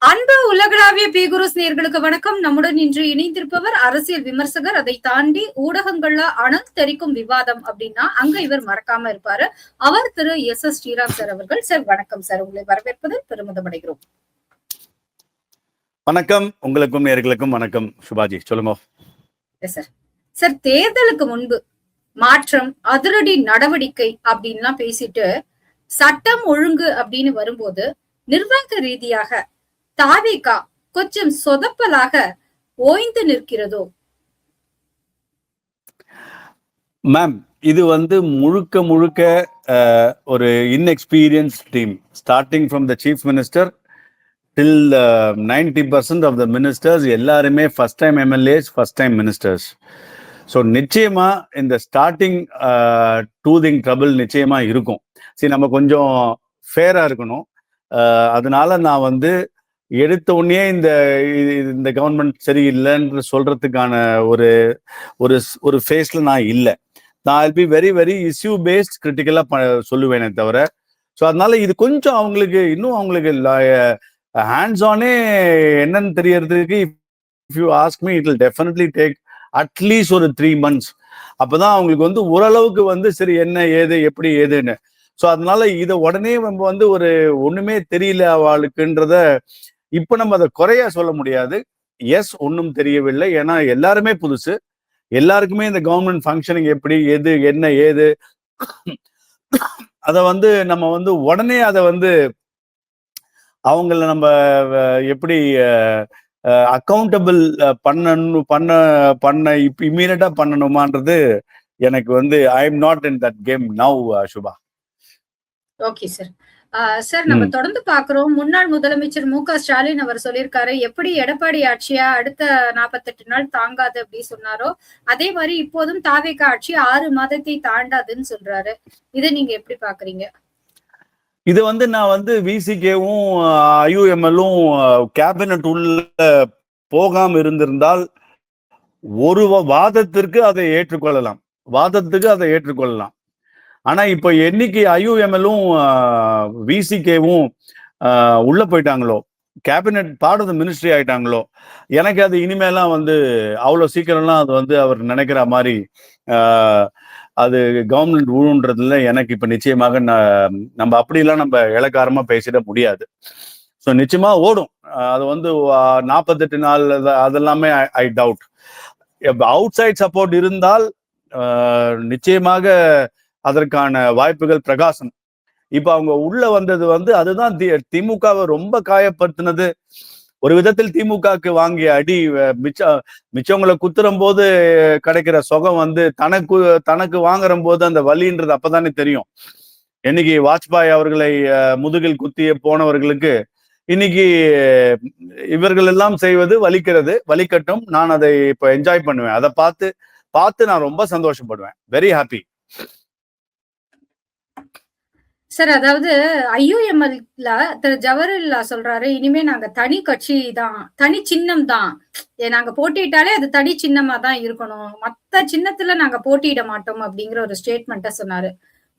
அன்பு உலகளாவிய பேகுருஸ் நேயர்களுக்கு வணக்கம். நம்முடன் இன்று இணைந்திருப்பவர் அரசியல் விமர்சகர். அதை தாண்டி ஊடகங்கள்ல அனந்தரிக்கும் விவாதம் அப்படின்னா அங்க இவர் மறக்காம இருப்பாரு. அவர் திரு எஸ் ஸ்ரீராம் சார் அவர்கள். சார் வணக்கம் சார், உங்களை வரவேற்பதில் பெருமிதம் அடைகிறோம். வணக்கம், உங்களுக்கும் நேயர்களுக்கும் வணக்கம். சுபாஜி சொல்லுங்க சார். சார், தேர்தலுக்கு முன்பு மாற்றம், அதிரடி நடவடிக்கை அப்படின்லாம் பேசிட்டு சட்டம் ஒழுங்கு அப்படின்னு வரும்போது நிர்வாக ரீதியாக தாவேகா கொஞ்சம் சொதப்பலாக ஓய்ந்து நிற்கிறதோ? மேம், இது முழுக்க முழுக்க ஒரு inexperience team. Starting from the chief minister till 90% of the ministers எல்லாருமே first time MLAs, first time ministers. So நிச்சயமா இந்த ஸ்டார்டிங் டூதிங் ட்ரபிள் நிச்சயமா இருக்கும். சரி, நம்ம கொஞ்சம் ஃபேரா இருக்கணும். அதனால நான் எடுத்த உடனே இந்த கவர்மெண்ட் சரியில்லைன்ற சொல்றதுக்கான ஒரு ஒரு ஒரு ஃபேஸ்ல நான் இல்லை. நான் will be very very issue based கிரிட்டிக்கலா சொல்லுவேனே தவிர. ஸோ அதனால இது கொஞ்சம் அவங்களுக்கு ஹேண்ட்ஸ் ஆனே என்னன்னு தெரியறதுக்கு if you ask me it will definitely take at least ஒரு 3 months. அப்பதான் அவங்களுக்கு ஓரளவுக்கு சரி என்ன ஏது எப்படி ஏதுன்னு. ஸோ அதனால இதை உடனே நம்ம ஒரு ஒண்ணுமே தெரியல அவளுக்குன்றத இப்ப நம்ம அதை குறையா சொல்ல முடியாது. எஸ், ஒன்றும் தெரியவில்லை. ஏன்னா எல்லாருமே புதுசு. எல்லாருக்குமே இந்த கவர்மெண்ட் ஃபங்க்ஷனிங் எப்படி எது என்ன ஏது அதை நம்ம உடனே அதை அவங்கள நம்ம எப்படி அக்கௌண்டபிள் பண்ண இப்ப இம்மீடியட்டா பண்ணணுமான்றது எனக்கு I am not in that game now. Subha. Okay sir. Sir, நம்ம தொடர்ந்து பாக்குறோம். முன்னாள் முதலமைச்சர் மு.க. ஸ்டாலின் அவர் சொல்லியிருக்காரு, எப்படி எடப்பாடி ஆட்சியா அடுத்த 48 நாள் தாங்காது அப்படி சொன்னாரோ அதே மாதிரி இப்போதும் தாவேகா ஆட்சி 6 மாதத்தை தாண்டாதுன்னு சொல்றாரு. இதை நீங்க எப்படி பாக்குறீங்க? இது நான் விசிகேவும் ஐயுஎம்எல்லும் கேபினட் உள்ள போகாம இருந்திருந்தால் ஒரு வாதத்திற்கு அதை ஏற்றுக்கொள்ளலாம். ஆனா இப்ப என்னைக்கு ஐயுஎம்எல்லும் விசிகேவும் உள்ள போயிட்டாங்களோ, cabinet part of the ministry ஆயிட்டாங்களோ, எனக்கு அது இனிமேலாம் அவ்வளவு சீக்கிரம்லாம் அது அவர் நினைக்கிற மாதிரி அது கவர்மெண்ட் ஊழன்றதுல எனக்கு இப்ப நிச்சயமாக நம்ம அப்படிலாம் நம்ம இலக்காரமா பேசிட முடியாது. ஸோ நிச்சயமா ஓடும். அது 48 நாள் அதெல்லாமே I doubt. Outside support இருந்தால் நிச்சயமாக அதற்கான வாய்ப்புகள் பிரகாசம். இப்ப அவங்க உள்ள வந்தது அதுதான் திமுகவை ரொம்ப காயப்படுத்தினது. ஒரு விதத்தில் திமுகவுக்கு வாங்கிய அடி மிச்சவங்களை குத்துறும் போது கிடைக்கிற சுகம் தனக்கு வாங்குற போது அந்த வலின்றது அப்பதானே தெரியும். இன்னைக்கு வாஜ்பாய் அவர்களை முதுகில் குத்திய போனவர்களுக்கு இன்னைக்கு இவர்கள் எல்லாம் செய்வது வலிக்கட்டும். நான் அதை இப்ப என்ஜாய் பண்ணுவேன். அதை பார்த்து நான் ரொம்ப சந்தோஷப்படுவேன். Very happy. சார், அதாவது ஐயுஎம்எல்ல திரு ஜவஹர்லா சொல்றாரு, இனிமே நாங்க தனி கட்சி தான், தனி சின்னம் தான், நாங்க போட்டிட்டாலே அது தனி சின்னமா தான் இருக்கணும், மத்த சின்னத்துல நாங்க போட்டியிட மாட்டோம் அப்படிங்கிற ஒரு ஸ்டேட்மெண்ட்ட சொன்னாரு.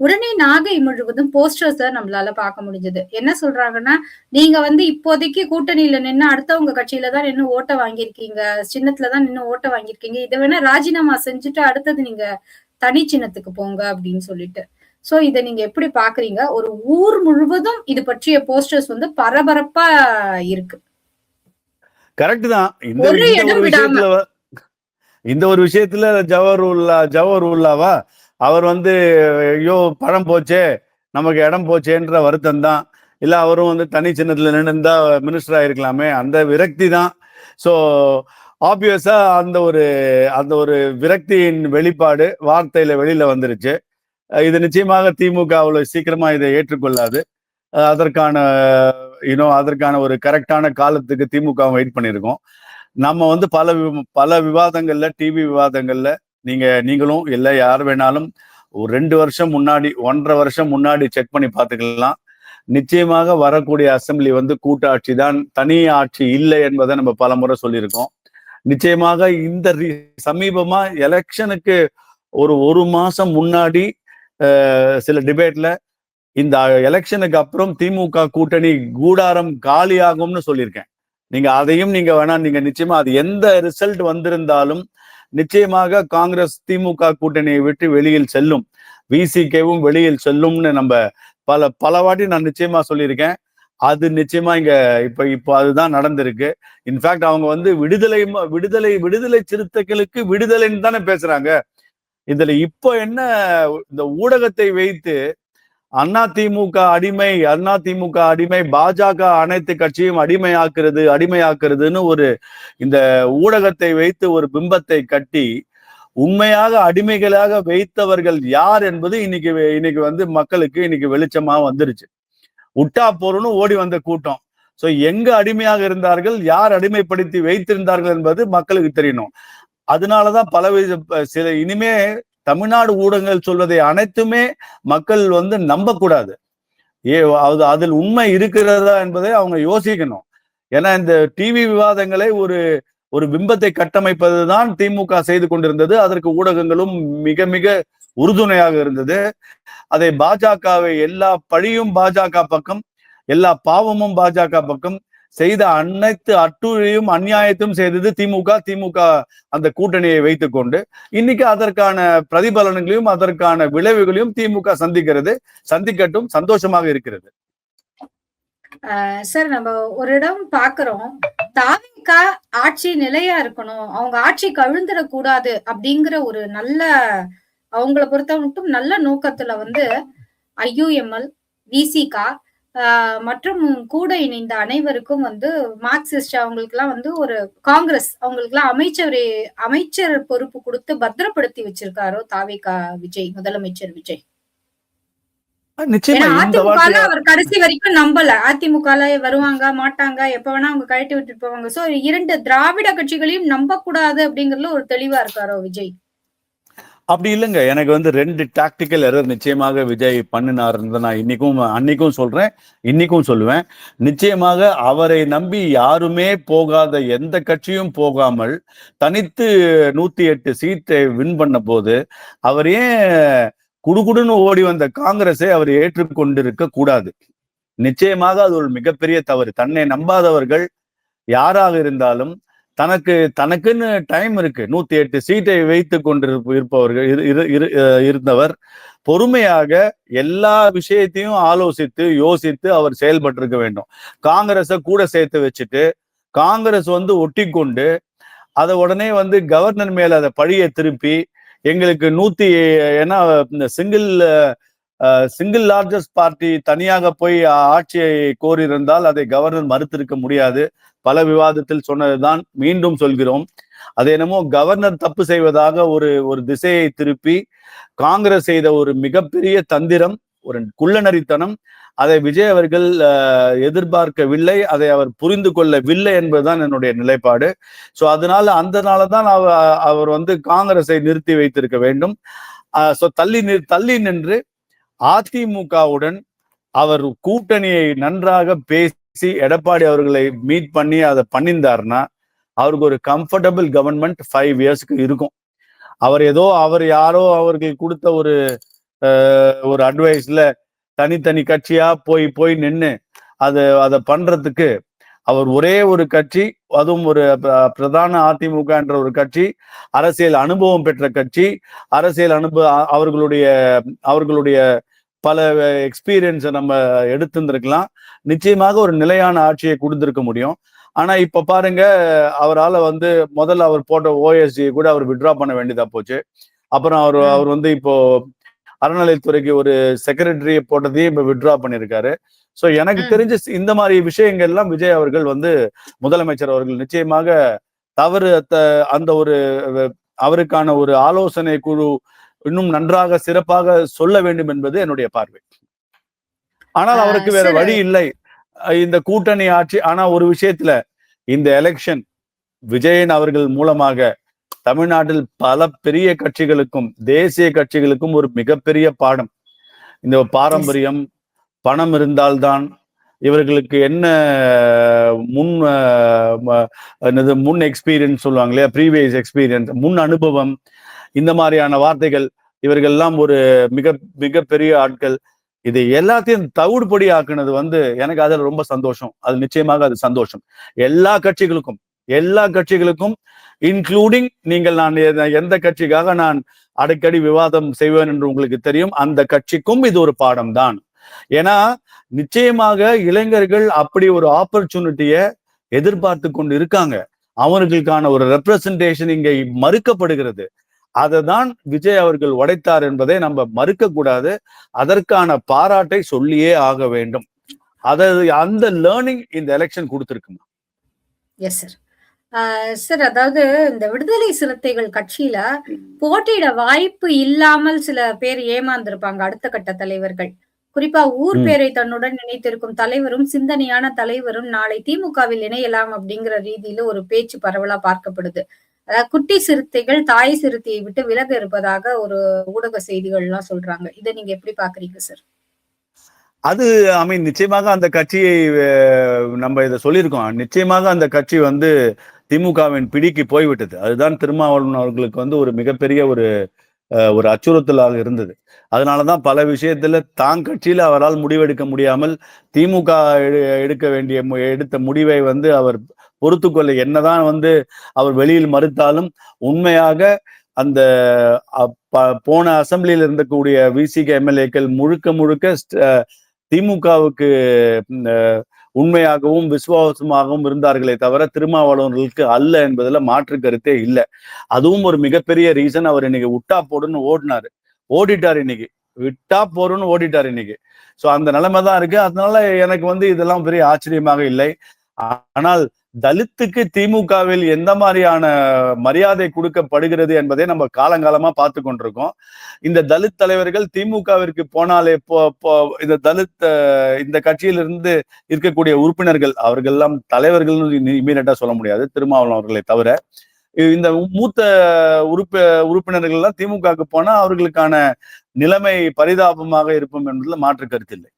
உடனே நாகை முழுவதும் போஸ்டர்ஸ நம்மளால பார்க்க முடிஞ்சது. என்ன சொல்றாங்கன்னா, நீங்க இப்போதைக்கு கூட்டணியில நின்று அடுத்தவங்க கட்சியில தான் நின்று ஓட்ட வாங்கியிருக்கீங்க, சின்னத்துலதான் நின்று ஓட்ட வாங்கியிருக்கீங்க, இதை வேணா ராஜினாமா செஞ்சுட்டு அடுத்தது நீங்க தனி சின்னத்துக்கு போங்க அப்படின்னு சொல்லிட்டு. சோ இதை நீங்க எப்படி பாக்குறீங்க? ஒரு ஊர் முழுவதும் இது பற்றிய போஸ்டர்ஸ் பரபரப்பா இருக்கு. கரெக்ட் தான். இந்த ஒரு விஷயத்துல ஜவஹர்லாவா அவர் ஐயோ பழம் போச்சே, நமக்கு இடம் போச்சேன்ற வருத்தம் தான். இல்ல அவரும் தனி சின்னத்துல நின்று மினிஸ்டர் ஆயிருக்கலாமே, அந்த விரக்தி தான். ஸோ ஆப்வியஸா அந்த ஒரு விரக்தியின் வெளிப்பாடு வார்த்தையில வெளியில வந்துருச்சு. இது நிச்சயமாக திமுக அவ்வளவு சீக்கிரமா இதை ஏற்றுக்கொள்ளாது. அதற்கான ஒரு கரெக்டான காலத்துக்கு திமுக வெயிட் பண்ணியிருக்கோம். நம்ம பல விவாதங்கள்ல, டிவி விவாதங்கள்ல நீங்களும் இல்லை யார் வேணாலும் ஒரு 2 வருஷம் முன்னாடி 1.5 வருஷம் முன்னாடி செக் பண்ணி பார்த்துக்கலாம். நிச்சயமாக வரக்கூடிய அசம்பிளி கூட்டாட்சி தான், தனி ஆட்சி இல்லை என்பதை நம்ம பல முறை சொல்லியிருக்கோம். நிச்சயமாக இந்த சமீபமா எலெக்ஷனுக்கு ஒரு மாசம் முன்னாடி சில டிபேட்ல இந்த எலெக்ஷனுக்கு அப்புறம் திமுக கூட்டணி கூடாரம் காலியாகும்னு சொல்லியிருக்கேன். நீங்க அதையும் நீங்க வேணா நீங்க நிச்சயமா அது எந்த ரிசல்ட் வந்திருந்தாலும் நிச்சயமாக காங்கிரஸ் திமுக கூட்டணியை விட்டு வெளியில் செல்லும், விசிகேவும் வெளியில் செல்லும்னு நம்ம பல வாட்டி நான் நிச்சயமா சொல்லியிருக்கேன். அது நிச்சயமா இங்க இப்போ அதுதான் நடந்திருக்கு. இன்ஃபேக்ட் அவங்க வந்து விடுதலை சிறுத்தைகளுக்கு விடுதலைன்னு தானே பேசுறாங்க. இதுல இப்போ என்ன, இந்த ஊடகத்தை வைத்து அதிமுக அடிமை, பாஜக அனைத்து கட்சியும் அடிமையாக்குறதுன்னு ஒரு இந்த ஊடகத்தை வைத்து ஒரு பிம்பத்தை கட்டி உண்மையாக அடிமைகளாக வைத்தவர்கள் யார் என்பது இன்னைக்கு வந்து மக்களுக்கு இன்னைக்கு வெளிச்சமா வந்துருச்சு. உட்டா போறன்னு ஓடி வந்த கூட்டம். சோ எங்க அடிமையாக இருந்தார்கள், யார் அடிமைப்படுத்தி வைத்திருந்தார்கள் என்பது மக்களுக்கு தெரியணும். அதனாலதான் சில இனிமே தமிழ்நாடு ஊடகங்கள் சொல்வதை அனைத்துமே மக்கள் வந்து நம்பக்கூடாது. அதில் உண்மை இருக்கிறதா என்பதை அவங்க யோசிக்கணும். ஏன்னா இந்த டிவி விவாதங்களை ஒரு பிம்பத்தை கட்டமைப்பதுதான் திமுக செய்து கொண்டிருந்தது. அதற்கு ஊடகங்களும் மிக மிக உறுதுணையாக இருந்தது. அதை பாஜகவை எல்லா பழியும் பாஜக பக்கம், எல்லா பாவமும் பாஜக பக்கம், செய்த அனைத்து அட்டுழியும் அநியாயத்தையும் செய்தது திமுக அந்த கூட்டணியை வைத்துக் கொண்டு இன்னைக்கு அதற்கான பிரதிபலன்களையும் அதற்கான விளைவுகளையும் திமுக சந்திக்கட்டும், சந்தோஷமாக இருக்கிறது. சார், நம்ம ஒரு இடம் பாக்குறோம், தாவிக ஆட்சி நிலையா இருக்கணும், அவங்க ஆட்சி கவிழ்ந்துடக்கூடாது அப்படிங்கிற ஒரு நல்ல, அவங்கள பொறுத்த மட்டும் நல்ல நோக்கத்துல வந்து ஐயுஎம்எல், விசிக மற்றும் கூட இணைந்த அனைவருக்கும் வந்து மார்க்சிஸ்ட் அவங்களுக்கு எல்லாம் வந்து ஒரு காங்கிரஸ் அவங்களுக்கு எல்லாம் அமைச்சர் பொறுப்பு கொடுத்து பத்திரப்படுத்தி வச்சிருக்காரோ தாவிக விஜய், முதலமைச்சர் விஜய். அதிமுக அவர் கடைசி வரைக்கும் நம்பல. அதிமுக வருவாங்க மாட்டாங்க, எப்ப வேணா அவங்க கழட்டி விட்டுட்டு போவாங்க. சோ 2 திராவிட கட்சிகளையும் நம்ப கூடாது அப்படிங்கறதுல ஒரு தெளிவா இருக்காரோ விஜய்? அப்படி இல்லைங்க. எனக்கு வந்து 2 டாக்டிக்கல் எரர் நிச்சயமாக விஜய் பண்ணினாருன்னு நான் அன்னைக்கும் சொல்றேன், இன்னைக்கும் சொல்லுவேன். நிச்சயமாக அவரை நம்பி யாருமே போகாத, எந்த கட்சியும் போகாமல் தனித்து 108 சீட்டை வின் பண்ண போது அவர் ஏன் குடுகுடுன்னு ஓடி வந்த காங்கிரஸை அவர் ஏற்றுக்கொண்டிருக்க கூடாது. நிச்சயமாக அது ஒரு மிகப்பெரிய தவறு. தன்னை நம்பாதவர்கள் யாராக இருந்தாலும் தனக்குன்னு டைம் இருக்கு. 108 சீட்டை வைத்து கொண்டிருப்பவர்கள் இருந்தவர் பொறுமையாக எல்லா விஷயத்தையும் ஆலோசித்து யோசித்து அவர் செயல்பட்டிருக்க வேண்டும். காங்கிரஸை கூட சேர்த்து வச்சுட்டு காங்கிரஸ் வந்து ஒட்டி கொண்டு அதை உடனே வந்து கவர்னர் மேல அதை பழியை திருப்பி எங்களுக்கு ஏன்னா இந்த சிங்கிள் லார்ஜஸ்ட் பார்ட்டி தனியாக போய் ஆட்சியை கோரியிருந்தால் அதை கவர்னர் மறுத்திருக்க முடியாது. பல விவாதத்தில் சொன்னதுதான், மீண்டும் சொல்கிறோம். அது என்னமோ கவர்னர் தப்பு செய்வதாக ஒரு திசையை திருப்பி காங்கிரஸ் செய்த ஒரு மிகப்பெரிய தந்திரம், ஒரு குள்ளநரித்தனம். அதை விஜய் அவர்கள் எதிர்பார்க்கவில்லை, அதை அவர் புரிந்து கொள்ளவில்லை என்பதுதான் என்னுடைய நிலைப்பாடு. ஸோ அதனாலதான் அவர் வந்து காங்கிரஸை நிறுத்தி வைத்திருக்க வேண்டும். ஸோ தள்ளி நின்று அதிமுகவுடன் அவர் கூட்டணியை நன்றாக பேசி எடப்பாடி அவர்களை மீட் பண்ணி அதை பண்ணியிருந்தாருன்னா அவருக்கு ஒரு கம்ஃபர்டபுள் கவர்மெண்ட் 5 இயர்ஸ்க்கு இருக்கும். அவர் யாரோ அவர்கள் கொடுத்த ஒரு அட்வைஸ்ல தனித்தனி கட்சியா போய் நின்று அதை பண்றதுக்கு அவர் ஒரே ஒரு கட்சி, அதுவும் ஒரு பிரதான அதிமுக என்ற ஒரு கட்சி, அரசியல் அனுபவம் பெற்ற கட்சி, அவர்களுடைய பல எக்ஸ்பீரியன்ஸை நம்ம எடுத்திருந்திருக்கலாம். நிச்சயமாக ஒரு நிலையான ஆட்சியை கொடுத்திருக்க முடியும். ஆனா இப்ப பாருங்க, அவரால் வந்து முதல்ல அவர் போட்ட ஓஎஸ்டி கூட அவர் வித்ட்ரா பண்ண வேண்டியதா போச்சு. அப்புறம் அவர் வந்து இப்போ அறநிலையத்துறைக்கு ஒரு செக்ரட்டரியை போட்டதையும் இப்ப வித்ட்ரா பண்ணியிருக்காரு. சோ எனக்கு தெரிஞ்சு இந்த மாதிரி விஷயங்கள் எல்லாம் விஜய் அவர்கள் வந்து முதலமைச்சர் அவர்கள் நிச்சயமாக அந்த அவருக்கான ஒரு ஆலோசனை குழு இன்னும் நன்றாக சிறப்பாக சொல்ல வேண்டும் என்பது என்னுடைய பார்வை. ஆனால் அவருக்கு வேற வழி இல்லை, இந்த கூட்டணி ஆட்சி. ஆனா ஒரு விஷயத்துல இந்த எலெக்ஷன் விஜயன் அவர்கள் மூலமாக தமிழ்நாட்டில் பல பெரிய கட்சிகளுக்கும் தேசிய கட்சிகளுக்கும் ஒரு மிகப்பெரிய பாடம். இந்த பாரம்பரியம், பணம் இருந்தால்தான் இவர்களுக்கு என்ன முன் எக்ஸ்பீரியன்ஸ் சொல்லுவாங்க இல்லையா, ப்ரீவியஸ் எக்ஸ்பீரியன்ஸ், முன் அனுபவம், இந்த மாதிரியான வார்த்தைகள். இவர்கள் எல்லாம் ஒரு மிகப்பெரிய ஆட்கள். இது எல்லாத்தையும் தவிடுபடி ஆக்குனது வந்து எனக்கு அதுல ரொம்ப சந்தோஷம். அது நிச்சயமாக அது சந்தோஷம். எல்லா கட்சிகளுக்கும் இன்க்ளூடிங் நீங்கள், நான் எந்த கட்சிக்காக நான் அடிக்கடி விவாதம் செய்வேன் என்று உங்களுக்கு தெரியும், அந்த கட்சிக்கும் இது ஒரு பாடம் தான். ஏன்னா நிச்சயமாக இளைஞர்கள் அப்படி ஒரு ஆப்பர்ச்சுனிட்டியை எதிர்பார்த்து கொண்டு இருக்காங்க. அவர்களுக்கான ஒரு ரெப்ரசன்டேஷன் இங்கே மறுக்கப்படுகிறது. அதை தான் விஜய் அவர்கள் உடைத்தார் என்பதை நம்ம மறுக்க கூடாது. அதற்கான பாராட்டை சொல்லியே ஆக வேண்டும். அந்த லேர்னிங் இந்த எலெக்ஷன் கொடுத்திருக்குமா? Yes sir. சார், அதாவது இந்த விடுதலை சிறுத்தைகள் கட்சியில போட்டியிட வாய்ப்பு இல்லாமல் சில பேர் ஏமாந்திருப்பாங்க, அடுத்த கட்ட தலைவர்கள். குறிப்பா ஊர் பேரை தன்னுடன் நினைத்திருக்கும் தலைவரும் சிந்தனையான தலைவரும் நாளை திமுகவில் இணையலாம் அப்படிங்கிற ரீதியில ஒரு பேச்சு பரவலா பார்க்கப்படுது. அதாவது குட்டி சிறுத்தைகள் தாய் சிறுத்தையை விட்டு விலக இருப்பதாக ஒரு ஊடக செய்திகள் எல்லாம் சொல்றாங்க. இதை நீங்க எப்படி பாக்குறீங்க சார்? அது நிச்சயமாக அந்த கட்சியை நம்ம இதை சொல்லியிருக்கோம். நிச்சயமாக அந்த கட்சி வந்து திமுகவின் பிடிக்கு போய்விட்டது. அதுதான் திருமாவளவன் அவர்களுக்கு வந்து ஒரு மிகப்பெரிய ஒரு அச்சுறுத்தலாக இருந்தது. அதனாலதான் பல விஷயத்துல கட்சியில அவரால் முடிவெடுக்க முடியாமல் திமுக எடுத்த முடிவை வந்து அவர் பொறுத்து கொள்ள, என்னதான் வந்து அவர் வெளியில் மறுத்தாலும் உண்மையாக அந்த போன அசம்பிளியில் இருந்தக்கூடிய விசிக எம்எல்ஏக்கள் முழுக்க திமுகவுக்கு உண்மையாகவும் விசுவாசமாகவும் இருந்தார்களே தவிர திருமாவளவர்களுக்கு அல்ல என்பதுல மாற்று கருத்தே இல்லை. அதுவும் ஒரு மிகப்பெரிய ரீசன். அவர் இன்னைக்கு விட்டா போடுன்னு ஓடிட்டார். இன்னைக்கு விட்டா போறோன்னு ஓடிட்டார் இன்னைக்கு. சோ அந்த நிலைமை தான் இருக்கு. அதனால எனக்கு வந்து இதெல்லாம் பெரிய ஆச்சரியமாக இல்லை. ஆனால் தலித்துக்கு திமுகவில் எந்த மாதிரியான மரியாதை கொடுக்கப்படுகிறது என்பதை நம்ம காலங்காலமா பார்த்து கொண்டிருக்கோம். இந்த தலித் தலைவர்கள் திமுகவிற்கு போனாலே இந்த தலித் இந்த கட்சியிலிருந்து இருக்கக்கூடிய உறுப்பினர்கள், அவர்கள் எல்லாம் தலைவர்கள் இமீடியட்டா சொல்ல முடியாது திருமாவளவன் அவர்களை தவிர, இந்த மூத்த உறுப்பினர்கள் எல்லாம் திமுகவுக்கு போனா அவர்களுக்கான நிலைமை பரிதாபமாக இருக்கும் என்பதில் மாற்று கருத்தில்லை.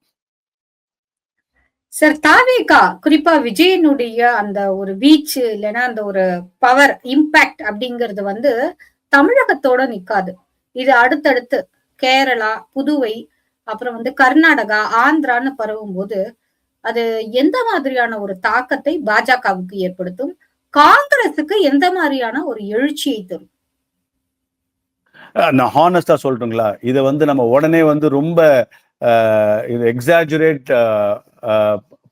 சார், தாவேகா குறிப்பா விஜயனுடைய அந்த ஒரு வீச் இல்லைன்னா அந்த ஒரு பவர் இம்பாக்ட் அப்படிங்கிறது வந்து தமிழகத்தோட நிக்காது. இது அடுத்தடுத்து கேரளா, புதுவை, அப்புறம் வந்து கர்நாடகா, ஆந்திரான்னு பரவும் போது அது எந்த மாதிரியான ஒரு தாக்கத்தை பாஜகவுக்கு ஏற்படுத்தும், காங்கிரஸுக்கு எந்த மாதிரியான ஒரு எழுச்சியை தரும்? நான் ஹானஸ்டா சொல்றீங்களா, இதை வந்து நம்ம உடனே வந்து ரொம்ப இது எக்ஸாஜுரேட்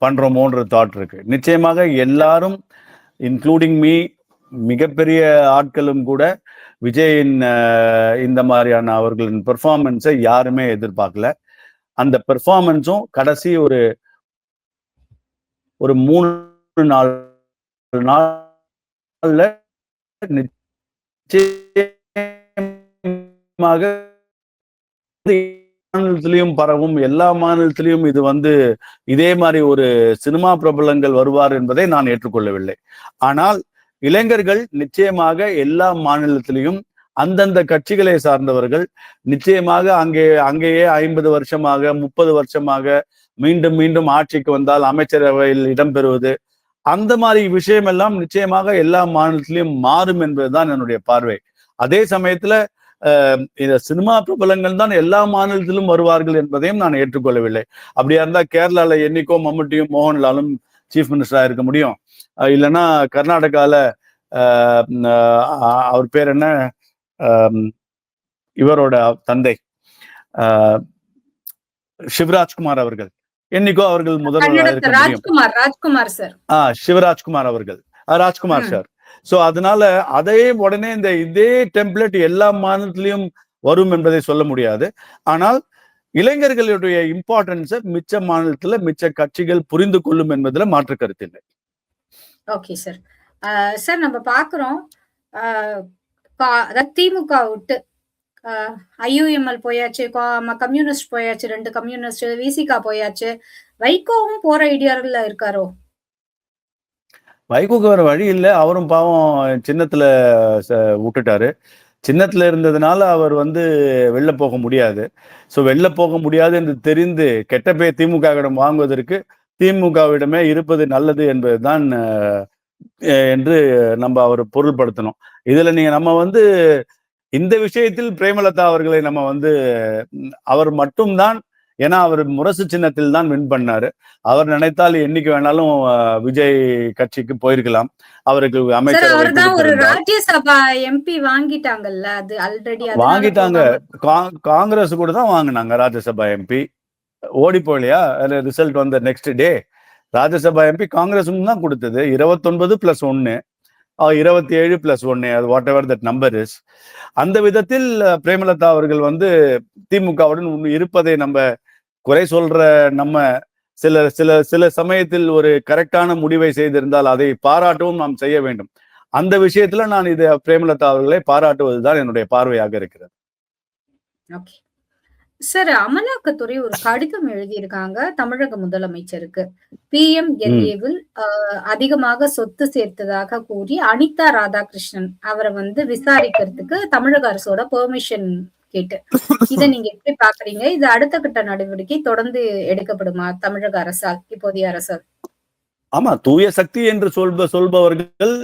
பண்றோமோன்ற தாட் இருக்கு. நிச்சயமாக எல்லாரும் இன்க்ளூடிங் மீ, மிகப்பெரிய ஆட்களும் கூட விஜயின் இந்த மாதிரியான அவர்களின் பெர்ஃபார்மன்ஸை யாருமே எதிர்பார்க்கல. அந்த பெர்ஃபார்மன்ஸும் கடைசி ஒரு 3-4 நாள்ல நிச்சயமாக மாநிலத்திலையும் பரவும், எல்லா மாநிலத்திலையும் இது வந்து இதே மாதிரி ஒரு சினிமா பிரபலங்கள் வருவார் என்பதை நான் ஏற்றுக்கொள்ளவில்லை. ஆனால் இளைஞர்கள் நிச்சயமாக எல்லா மாநிலத்திலையும் அந்தந்த கட்சிகளை சார்ந்தவர்கள் நிச்சயமாக அங்கேயே 50 வருஷமாக 30 வருஷமாக மீண்டும் மீண்டும் ஆட்சிக்கு வந்தால் அமைச்சரவையில் இடம்பெறுவது, அந்த மாதிரி விஷயம் எல்லாம் நிச்சயமாக எல்லா மாநிலத்திலையும் மாறும் என்பதுதான் என்னுடைய பார்வை. அதே சமயத்துல இந்த சினிமா பிரபலங்கள் தான் எல்லா மாநிலத்திலும் வருவார்கள் என்பதையும் நான் ஏற்றுக்கொள்ளவில்லை. அப்படியா இருந்தா கேரளால என்னைக்கோ மம்முட்டியும் மோகன்லாலும் சீஃப் மினிஸ்டரா இருக்க முடியும். இல்லைன்னா கர்நாடகால அவர் பேர் என்ன, இவரோட தந்தை சிவராஜ்குமார் அவர்கள் என்னைக்கோ அவர்கள் முதல்வராக இருக்க முடியும். ராஜ்குமார் சார், சிவராஜ்குமார் அவர்கள், ராஜ்குமார் சார். சோ அதனால அதே உடனே இதே டெம்ப்ளேட் எல்லா மாநிலத்திலையும் வரும் என்பதை சொல்ல முடியாது. ஆனால் இளைஞர்களுடைய இம்பார்ட்டன்ஸை மிச்ச மாநிலத்துல மிச்ச கட்சிகள் புரிந்து கொள்ளும் என்பதுல மாற்று கருத்து இல்லை. Okay sir. சார், நம்ம பாக்குறோம் திமுக விட்டு ஐயுஎம்எல் போயாச்சு, கம்யூனிஸ்ட் போயாச்சு, 2 கம்யூனிஸ்ட், விசிகா போயாச்சு, வைகோவும் போற ஐடியால இருக்காரோ? வைகோக்கு வேற வழி இல்லை. அவரும் பாவம் சின்னத்துல விட்டுட்டாரு. சின்னத்துல இருந்ததுனால அவர் வந்து வெளில போக முடியாது. ஸோ வெளில போக முடியாது என்று தெரிந்து கெட்ட பேர் திமுகவிடம் வாங்குவதற்கு திமுகவிடமே இருப்பது நல்லது என்பதுதான் என்று நம்ம அவர் பொருள்படுத்தணும். இதுல நம்ம வந்து இந்த விஷயத்தில் பிரேமலதா அவர்களை நம்ம வந்து அவர் மட்டும்தான் ஏன்னா அவர் முரசு சின்னத்தில் தான் வின் பண்ணாரு. அவர் நினைத்தால் என்னைக்கு வேணாலும் விஜய் கட்சிக்கு போயிருக்கலாம். அவருக்கு அமைச்சரவை ஒரு ராஜ்யசபா எம்பி வாங்கிட்டாங்கல்ல, அது ஆல்ரெடி வாங்கிட்டாங்க. காங்கிரஸ் கூட தான் வாங்கினாங்க ராஜ்யசபா எம்பி. ஓடி போகலையா ரிசல்ட் வந்த நெக்ஸ்ட் டே. ராஜ்யசபா எம்பி காங்கிரஸும் தான் கொடுத்தது. 29+1 27+1, அது what ever that number is. அந்த விதத்தில் பிரேமலதா அவர்கள் வந்து திமுகவுடன் இருப்பதை நம்ம குறை சொல்ற, நம்ம சில சில சில சமயத்தில் ஒரு கரெக்டான முடிவை செய்திருந்தால் அதை பாராட்டவும் நாம் செய்ய வேண்டும். அந்த விஷயத்துல நான் இதை பிரேமலதா அவர்களை பாராட்டுவதுதான் என்னுடைய பார்வையாக இருக்கிறது. சார், அமலாக்கத்துறை ஒரு கடிதம் எழுதியிருக்காங்க தமிழக முதலமைச்சருக்கு. PMLA-வில் அதிகமாக சொத்து சேர்த்ததாக கூறி அனிதா ராதாகிருஷ்ணன் அவரை வந்து விசாரிக்கிறதுக்கு தமிழக அரசோட பெர்மிஷன் கேட்டு, இதை நீங்க எப்படி பாக்குறீங்க? இது அடுத்த கட்ட நடவடிக்கை தொடர்ந்து எடுக்கப்படுமா தமிழக அரசால், இப்போதைய அரசால்? ஆமா, தூய சக்தி என்று சொல்பவர்கள்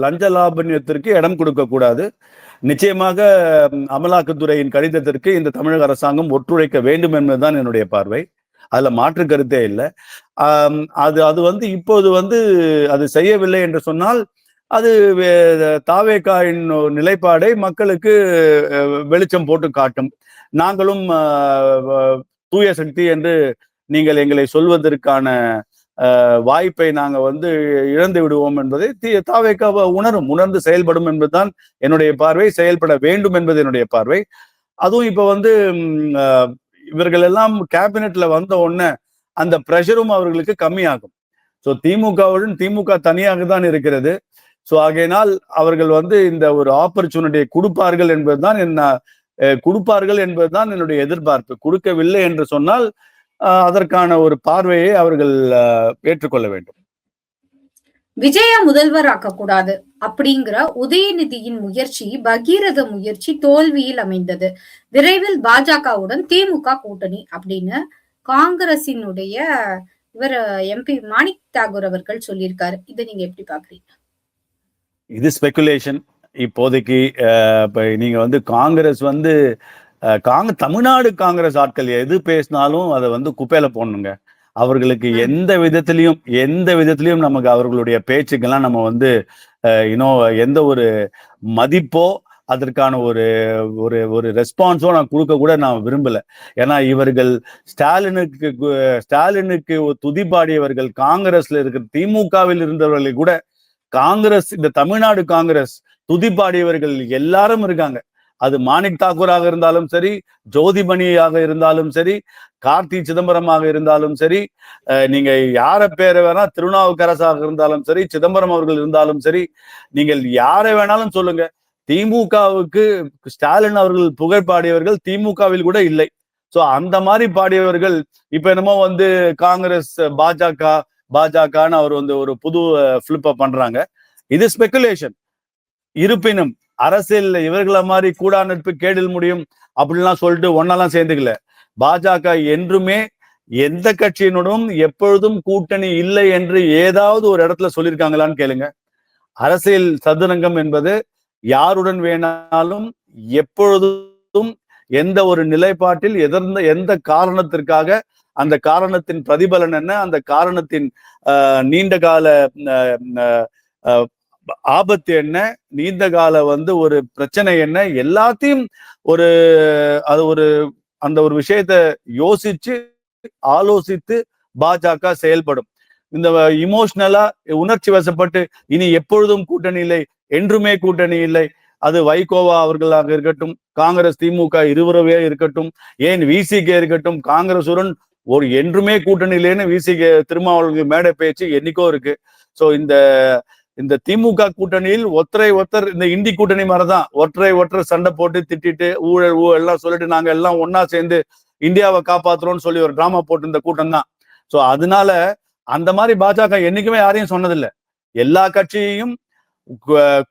லஞ்ச லாபண்யத்திற்கு இடம் கொடுக்க கூடாது. நிச்சயமாக அமலாக்கத்துறையின் கடிதத்திற்கு இந்த தமிழக அரசாங்கம் ஒத்துழைக்க வேண்டும் என்பதுதான் என்னுடைய பார்வை. அதுல மாற்று கருத்தே இல்லை. அது வந்து இப்போது வந்து அது செய்யவில்லை என்று சொன்னால் அது தாவேகாவின் நிலைப்பாடை மக்களுக்கு வெளிச்சம் போட்டு காட்டும். நாங்களும் தூய சக்தி என்று நீங்கள் எங்களை சொல்வதற்கான வாய்ப்பை நாங்க வந்து இழந்து விடுவோம் என்பதை தாவேகா உணர்ந்து செயல்படும் என்பதுதான் என்னுடைய பார்வை. செயல்பட வேண்டும் என்பது என்னுடைய பார்வை. அதுவும் இப்ப வந்து இவர்கள் எல்லாம் கேபினெட்ல வந்த உடனே அந்த பிரஷரும் அவர்களுக்கு கம்மியாகும். ஸோ திமுக தனியாக தான் இருக்கிறது. ஸோ ஆகையினால் அவர்கள் வந்து இந்த ஒரு ஆப்பர்ச்சுனிட்டியை கொடுப்பார்கள் என்பதுதான் என்னுடைய எதிர்பார்ப்பு. கொடுக்கவில்லை என்று சொன்னால் அதற்கான ஒரு பார்வையை அவர்கள் ஏற்றுக்கொள்ள வேண்டும். விஜயா முதல்வர் ஆக்கக்கூடாது அப்படிங்கிற உதயநிதியின் முயற்சி, பகீரத முயற்சி தோல்வியில் அமைந்தது. விரைவில் பாஜகவுடன் திமுக கூட்டணி அப்படின்னு காங்கிரசினுடைய இவர் MP மாணிக் தாகூர் அவர்கள் சொல்லியிருக்காரு. இதை நீங்க எப்படி பாக்குறீங்க? இது ஸ்பெகுலேஷன். இப்போதைக்கு நீங்க வந்து காங்கிரஸ் வந்து தமிழ்நாடு காங்கிரஸ் ஆட்கள் எது பேசினாலும் அதை வந்து குப்பையில போடணுங்க. அவர்களுக்கு எந்த விதத்திலையும் நமக்கு அவர்களுடைய பேச்சுக்கெல்லாம் நம்ம வந்து எந்த ஒரு மதிப்போ அதற்கான ஒரு ஒரு ஒரு ரெஸ்பான்ஸோ நான் கொடுக்க கூட நான் விரும்பல. ஏன்னா இவர்கள் ஸ்டாலினுக்கு துதிபாடியவர்கள் காங்கிரஸ்ல இருக்கிற திமுகவில் இருந்தவர்கள் கூட காங்கிரஸ், இந்த தமிழ்நாடு காங்கிரஸ் துதிபாடியவர்கள் எல்லாரும் இருக்காங்க. அது மாணிக் தாக்கூராக இருந்தாலும் சரி, ஜோதிமணியாக இருந்தாலும் சரி, கார்த்தி சிதம்பரமாக இருந்தாலும் சரி, நீங்க யார பேரை வேணா, திருநாவுக்கரசாக இருந்தாலும் சரி, சிதம்பரம் அவர்கள் இருந்தாலும் சரி, நீங்கள் யாரை வேணாலும் சொல்லுங்க. திமுகவுக்கு ஸ்டாலின் அவர்கள் புகழ் பாடியவர்கள் திமுகவில் கூட இல்லை. சோ அந்த மாதிரி பாடியவர்கள் இப்ப என்னமோ வந்து காங்கிரஸ் பாஜகன்னு அவர் வந்து ஒரு புது பிளிப்ப பண்றாங்க. இது ஸ்பெகுலேஷன். இருப்பினும் அரசியல் இவர்களை மாதிரி கூடா நட்பு கேடில் முடியும் அப்படின்லாம் சொல்லிட்டு ஒன்னெல்லாம் சேர்ந்துக்கல. பாஜக என்றுமே எந்த கட்சியினுடன் எப்பொழுதும் கூட்டணி இல்லை என்று ஏதாவது ஒரு இடத்துல சொல்லியிருக்காங்களான்னு கேளுங்க. அரசியல் சதுரங்கம் என்பது யாருடன் வேணாலும் எப்பொழுதும் எந்த ஒரு நிலைப்பாட்டில் எந்த காரணத்திற்காக, அந்த காரணத்தின் பிரதிபலன் என்ன, அந்த காரணத்தின் நீண்ட கால ஆபத்து என்ன, நீண்ட கால வந்து ஒரு பிரச்சனை என்ன, எல்லாத்தையும் அந்த ஒரு விஷயத்த யோசிச்சு ஆலோசித்து பாஜக செயல்படும். இந்த இமோஷனலா உணர்ச்சி வசப்பட்டு இனி எப்பொழுதும் கூட்டணி இல்லை, என்றுமே கூட்டணி இல்லை, அது வைகோவா அவர்களாக இருக்கட்டும், காங்கிரஸ் திமுக இருவரவே இருக்கட்டும், ஏன் விசிகே இருக்கட்டும், காங்கிரசுடன் ஒரு என்றுமே கூட்டணி இல்லைன்னு விசிகே திருமாவளவன் மேடை பேச்சு என்னைக்கோ இருக்கு. சோ இந்த திமுக கூட்டணியில் ஒருத்தர் இந்த இந்தி கூட்டணி மாதிரிதான் ஒற்றை சண்டை போட்டு திட்டிட்டு ஊழல் எல்லாம் சொல்லிட்டு நாங்க எல்லாம் ஒன்னா சேர்ந்து இந்தியாவை காப்பாத்துறோம்னு சொல்லி ஒரு டிராமா போட்டு இந்த கூட்டம் தான். சோ அதனால அந்த மாதிரி பாஜக என்னைக்குமே யாரையும் சொன்னதில்லை. எல்லா கட்சியையும்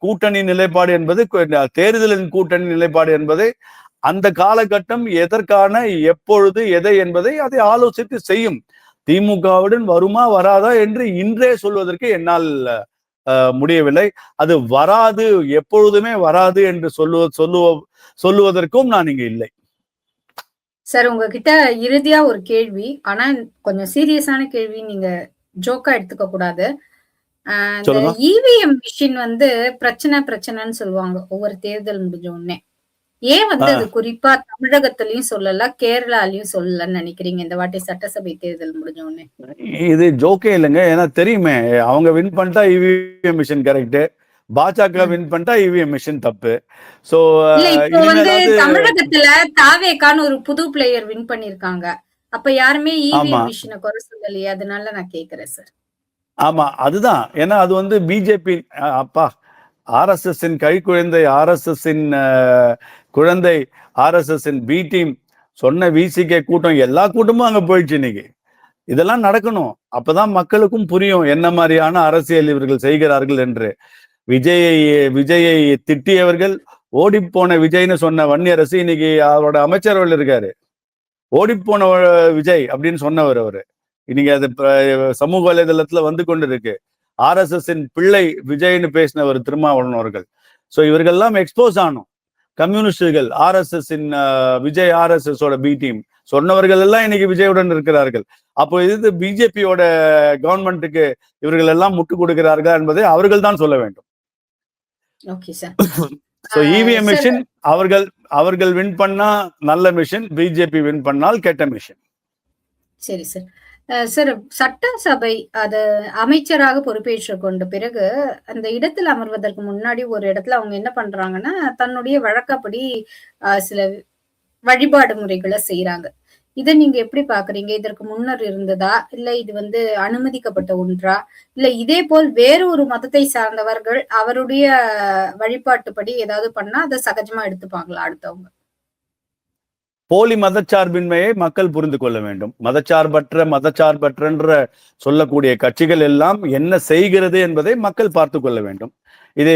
கூட்டணி நிலைப்பாடு என்பது, தேர்தலின் கூட்டணி நிலைப்பாடு என்பதை அந்த காலகட்டம் எதற்கான, எப்பொழுது, எதை என்பதை அதை ஆலோசித்து செய்யும். திமுகவுடன் வருமா வராதா என்று இன்றே சொல்வதற்கு என்னால் முடியவில்லை. அது வராது, எப்பொழுதுமே வராது என்று சொல்லுவதற்கும் நான் இங்கு இல்லை. சார் உங்ககிட்ட இறுதியா ஒரு கேள்வி. ஆனா கொஞ்சம் சீரியஸான கேள்வி. நீங்க ஜோக்கா எடுத்துக்க கூடாது. இந்த சொல்லுங்க. இவிஎம் மிஷின் வந்து பிரச்சனைன்னு சொல்லுவாங்க. ஒவ்வொரு தேர்தல் முடிஞ்ச உடனே. ஏன் வந்து அது குறிப்பா தமிழகத்திலயும் சொல்லல, கேரளாலயும் சொல்லலன்னு நினைக்கிறீங்க? இந்த வாட்டி சட்டசபை தேர்தல் முடிஞ்ச உடனே. இது ஜோக்கே இல்லைங்க. ஏன்னா தெரியுமே, அவங்க வின் பண்ணிட்டா இவிஎம் மிஷின் கரெக்ட், பாஜக வின் பண்ணிட்டா இவிஎம் மிஷின் தப்பு. சோ இல்ல இப்போ வந்து இனிமேலாவது தமிழகத்துல தாவேகான்னு ஒரு புது பிளேயர் வின் பண்ணிருக்காங்க. அப்ப யாருமே ஆமா இவிஎம் மிஷினை குறை சொல்லலையே, அதனால நான் கேக்குறேன் சார். ஆமா அதுதான். ஏன்னா அது வந்து பிஜேபி அப்பா ஆர்எஸ்எஸ் கை குழந்தை, ஆர்எஸ்எஸ் குழந்தை, ஆர்எஸ்எஸ் பி டீம் சொன்ன விசிகே கூட்டம் எல்லா கூட்டமும் அங்க போயிடுச்சு இன்னைக்கு. இதெல்லாம் நடக்கணும். அப்பதான் மக்களுக்கும் புரியும் என்ன மாதிரியான அரசியல் இவர்கள் செய்கிறார்கள் என்று. விஜயை திட்டியவர்கள், ஓடிப்போன விஜய்னு சொன்ன வன்னியரசு இன்னைக்கு அவரோட அமைச்சரவையில் இருக்காரு. ஓடிப்போன விஜய் அப்படின்னு சொன்னவர் அவரு. இன்னைக்கு அது சமூக வலைதளத்துல வந்து கொண்டு இருக்கு. ஆர்எஸ்எஸ் பிள்ளை விஜய்னு பேசினவர் திருமாவளவன் அவர்கள். சோ இவர்கள்லாம் எக்ஸ்போஸ் ஆனோம். கம்யூனிஸ்டுகள், RSS Vijay RSS B team சொன்னவர்கள் எல்லாம் இன்னைக்கு விஜயுடன் இருக்கிறார்கள். அப்போ இது பிஜேபியோட கவர்மெண்ட்டுக்கு இவர்கள் எல்லாம் முட்டு கொடுக்கிறார்கள் என்பதை அவர்கள் தான் சொல்ல வேண்டும். Okay sir. So EVM machine அவர்கள் வின் பண்ணா நல்ல மிஷின், பிஜேபி வின் பண்ணால் கெட்ட மிஷின். சரி சார். சார் சட்டசபை அது அமைச்சராக பொறுப்பேற்று கொண்ட பிறகு அந்த இடத்தில் அமர்வதற்கு முன்னாடி ஒரு இடத்துல அவங்க என்ன பண்றாங்கன்னா, தன்னுடைய வழக்கப்படி சில வழிபாடு முறைகளை செய்யறாங்க. இதை நீங்க எப்படி பாக்குறீங்க? இதற்கு முன்னர் இருந்ததா, இல்ல இது வந்து அனுமதிக்கப்பட்ட ஒன்றா, இல்ல இதே போல் வேறு ஒரு மதத்தை சார்ந்தவர்கள் அவருடைய வழிபாட்டுப்படி ஏதாவது பண்ணா அதை சகஜமா எடுத்துப்பாங்களா அடுத்தவங்க? போலி மதச்சார்பின்மையை மக்கள் புரிந்து கொள்ள வேண்டும். மதச்சார்பற்ற சொல்லக்கூடிய கட்சிகள் எல்லாம் என்ன செய்கிறது என்பதை மக்கள் பார்த்து கொள்ள வேண்டும். இதை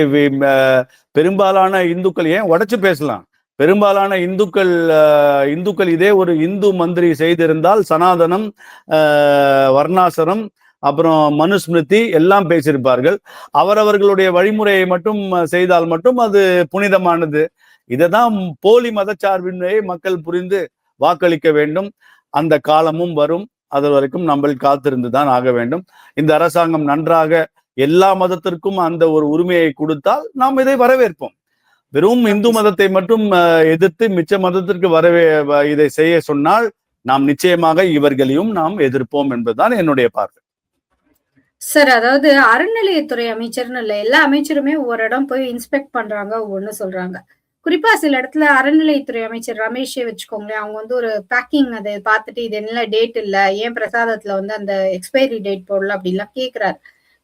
பெரும்பாலான இந்துக்கள் ஏன் உடைச்சு பேசலாம். பெரும்பாலான இந்துக்கள் இதே ஒரு இந்து மந்திரி செய்திருந்தால் சனாதனம், வர்ணாசிரம், அப்புறம் மனுஸ்மிருதி எல்லாம் பேசியிருப்பார்கள். அவரவர்களுடைய வழிமுறையை மட்டும் செய்தால் மட்டும் அது புனிதமானது. இதைதான் போலி மதச்சார்பின்மையை மக்கள் புரிந்து வாக்களிக்க வேண்டும். அந்த காலமும் வரும். அது வரைக்கும் நம்ம காத்திருந்துதான் ஆக வேண்டும். இந்த அரசாங்கம் நன்றாக எல்லா மதத்திற்கும் அந்த ஒரு உரிமையை கொடுத்தால் நாம் இதை வரவேற்போம். வெறும் இந்து மதத்தை மட்டும் எதிர்த்து மிச்ச மதத்திற்கு இதை செய்ய சொன்னால் நாம் நிச்சயமாக இவர்களையும் நாம் எதிர்ப்போம் என்பதுதான் என்னுடைய பார்வை. சார், அதாவது அறநிலையத்துறை அமைச்சர்னு இல்ல, எல்லா அமைச்சருமே ஒரு இடம் போய் இன்ஸ்பெக்ட் பண்றாங்க, ஒவ்வொன்னு சொல்றாங்க. குறிப்பா சில இடத்துல அறநிலையத்துறை அமைச்சர் ரமேஷே வச்சுக்கோங்களேன், அவங்க வந்து ஒரு பேக்கிங் அதை பார்த்துட்டு இது என்ன டேட் இல்ல, ஏன் பிரசாதத்துல வந்து அந்த எக்ஸ்பைரி டேட் போடல அப்படின்லாம் கேட்கிறாரு.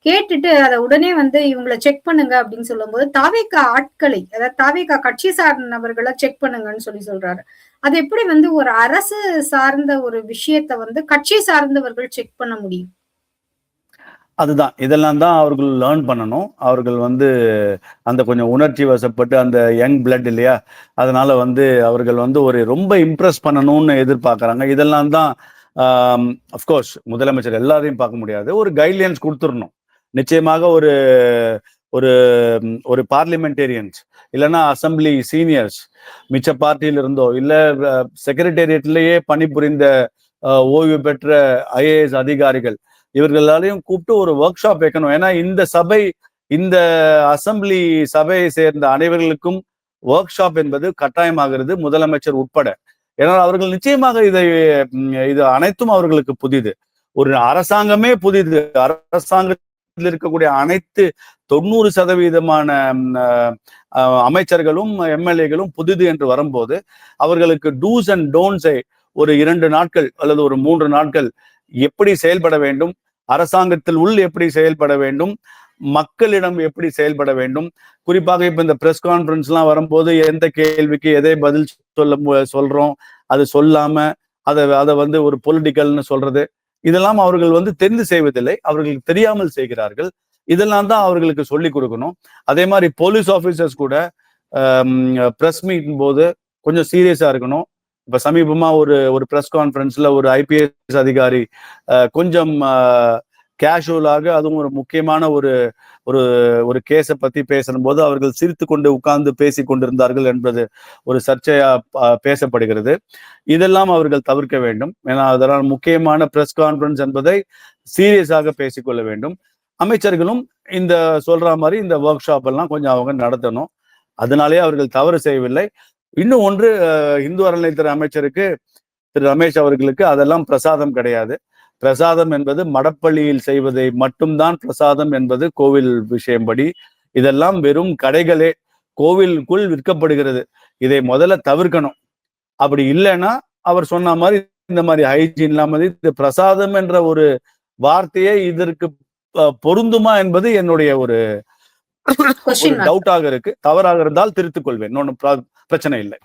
கேட்டுட்டு அதை உடனே வந்து இவங்களை செக் பண்ணுங்க அப்படின்னு சொல்லும்போது தாவேகா ஆட்களை, அதாவது தாவேகா கட்சி சார்ந்தவர்களை செக் பண்ணுங்கன்னு சொல்றாரு. அது எப்படி வந்து ஒரு அரசு சார்ந்த ஒரு விஷயத்த வந்து கட்சி சார்ந்தவர்கள் செக் பண்ண முடியும்? அதுதான், இதெல்லாம் தான் அவர்கள் லேர்ன் பண்ணணும். அவர்கள் வந்து அந்த கொஞ்சம் உணர்ச்சி வசப்பட்டு அந்த யங் பிளட் இல்லையா, அதனால வந்து அவர்கள் வந்து ஒரு ரொம்ப இம்ப்ரெஸ் பண்ணணும்னு எதிர்பார்க்கறாங்க. இதெல்லாம் தான் அஃப்கோர்ஸ் முதலமைச்சர் எல்லாரையும் பார்க்க முடியாது. ஒரு கைட்லைன்ஸ் கொடுத்துடணும். நிச்சயமாக ஒரு ஒரு ஒரு பார்லிமெண்டேரியன்ஸ் இல்லைன்னா அசம்பிளி சீனியர்ஸ் மிச்ச பார்ட்டியில இருந்தோ இல்ல செக்ரட்டேரியட்லயே பணிபுரிந்த ஓய்வு பெற்ற ஐஏஎஸ் அதிகாரிகள் இவர்களாலையும் கூப்பிட்டு ஒரு ஒர்க் ஷாப் வைக்கணும். ஏன்னா இந்த அசம்பிளி சபையை சேர்ந்த அனைவர்களுக்கும் ஒர்க் ஷாப் என்பது கட்டாயமாகிறது, முதலமைச்சர் உட்பட. ஏன்னா அவர்கள் நிச்சயமாக இது அனைத்தும் அவர்களுக்கு புதிது. ஒரு அரசாங்கமே புதிது. அரசாங்கத்தில் இருக்கக்கூடிய அனைத்து 90% அமைச்சர்களும் எம்எல்ஏகளும் புதிது என்று வரும்போது அவர்களுக்கு டூஸ் அண்ட் டோன்ட்ஸை ஒரு 2 நாட்கள் அல்லது ஒரு 3 நாட்கள் எப்படி செயல்பட வேண்டும், அரசாங்கத்தில் எப்படி செயல்பட வேண்டும், மக்களிடம் எப்படி செயல்பட வேண்டும். குறிப்பாக இப்ப இந்த பிரஸ் கான்ஃபரன்ஸ் எல்லாம் வரும்போது எந்த கேள்விக்கு எதை பதில் சொல்றோம், அது சொல்லாம அதை வந்து ஒரு பொலிட்டிக்கல்னு சொல்றது, இதெல்லாம் அவர்கள் வந்து தெரிந்து செய்வதில்லை, அவர்களுக்கு தெரியாமல் செய்கிறார்கள். இதெல்லாம் தான் அவர்களுக்கு சொல்லி கொடுக்கணும். அதே மாதிரி போலீஸ் ஆபீசர்ஸ் கூட பிரஸ் மீட் போது கொஞ்சம் சீரியஸா இருக்கணும். இப்ப சமீபமா ஒரு பிரஸ் கான்ஃபரன்ஸ்ல ஒரு ஐபிஎஸ் அதிகாரி கொஞ்சம் கேஷுவலாக, அதுவும் ஒரு முக்கியமான ஒரு ஒரு ஒரு கேஸை பத்தி பேசும்போது அவர்கள் சிரித்து கொண்டு உட்கார்ந்து பேசி கொண்டிருந்தார்கள் என்பது ஒரு சர்ச்சையா பேசப்படுகிறது. இதெல்லாம் அவர்கள் தவிர்க்க வேண்டும். ஏன்னா அதனால் முக்கியமான பிரஸ் கான்ஃபரன்ஸ் என்பதை சீரியஸாக பேசிக்கொள்ள வேண்டும். அமைச்சர்களும் இந்த சொல்ற மாதிரி இந்த ஒர்க் ஷாப் எல்லாம் கொஞ்சம் அவங்க நடத்தணும். அதனாலேயே அவர்கள் தவறு செய்யவில்லை. இன்னும் ஒன்று, இந்து அறநிலையத்துறை அமைச்சருக்கு திரு ரமேஷ் அவர்களுக்கு அதெல்லாம் பிரசாதம் கிடையாது. பிரசாதம் என்பது மடப்பள்ளியில் செய்வதை மட்டும்தான் பிரசாதம் என்பது கோவில் விஷயம்படி. இதெல்லாம் வெறும் கடைகளே, கோவிலுக்குள் விற்கப்படுகிறது. இதை முதல்ல தவிர்க்கணும். அப்படி இல்லைன்னா அவர் சொன்ன மாதிரி இந்த மாதிரி ஹைஜீன் இல்லாமல் இந்த பிரசாதம் என்ற ஒரு வார்த்தையே இதற்கு பொருந்துமா என்பது என்னுடைய ஒரு டவுட்டாக இருக்கு. தவறாக இருந்தால் திருத்திக் கொள்வேன். ஒன்றும் பிரச்சனை இல்லை.